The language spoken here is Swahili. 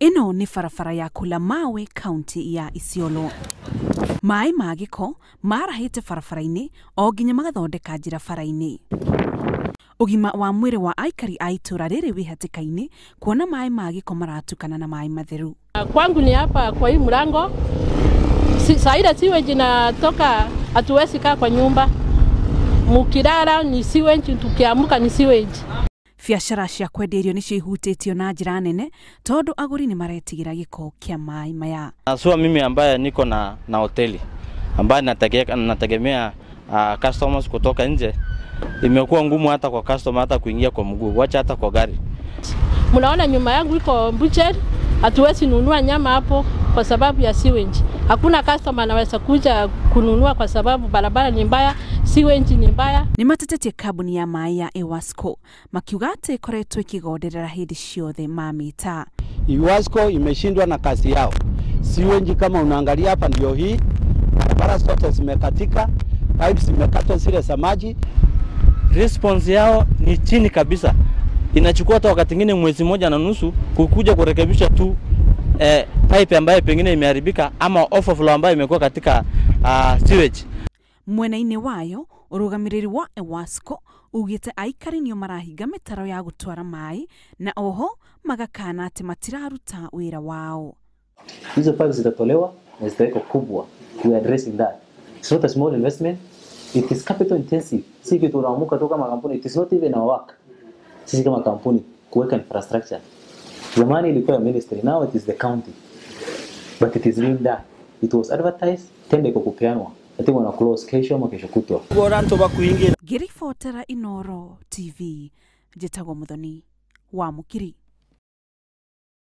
Ino ni farafara ya Kula Mawe, kaunti ya Isiolo. Mai magiko marahite farafara-ini o nginya magathondeka njira bara-ini. Ugima wa mwiri wa aikari a itura riri wi hatikaini kuona mai magiko maratukana na mai matheru. Kwangu ni hapa kwa hii mlango. Saida sewage inatoka, hatuwezi kaa kwa nyumba. Mukirara ni sewage, tukiamuka ni sewage. Biacara cia kwendia irio nicio ihutitio na njira nene tondu aguri ni maretigira giko kia mai maya. Nasua mimi ambaye niko na hoteli ambaye nategemea customers kutoka nje, imekuwa ngumu hata kwa customer hata kuingia kwa mguu, wacha hata kwa gari. Mnaona nyuma yangu iko butcher, hatuwezi nunua nyama hapo kwa sababu ya sewage. Hakuna customer anaweza kuja kununua kwa sababu barabara ni mbaya, sewage ni mbaya. Ni matetetie kabuni ya mai ya Ewasco makiuga ati ikoretwo ikigonderera hindi ciothe mamita. Ewasco imeshindwa na kazi yao. Sewage kama unaangalia hapa ndio hii, barabara zote zimekatika, pipes zimekatwa zile za maji. Response yao ni chini kabisa. Inachukua hata wakati mwingine mwezi moja na nusu kukuja kurekebisha tu pipe ambayo pengine imeharibika ama overflow ambayo imekuwa katika sewage. Mwena-ini wayo urugamiriri wa Ewasco ugite aikari nio marahinga mitaro ya gutwara mai na oho magakana ati matiraruta wira wao. Hizo pipes zitatolewa na zitawekwa kubwa. We are addressing that. It's not a small investment. It is capital intensive. Si kitu unaamuka tu kama kampuni. It is not even our work. Sisi kama kampuni kuweka infrastructure. Zamani ilikuwa ministry, now it is the county. But it is being done. It was advertised, tende iko kupeanwa. I think wana close kesho ama kesho kutwa. Girifotera Inoro TV. Jetago Muthoni wa Mukiri.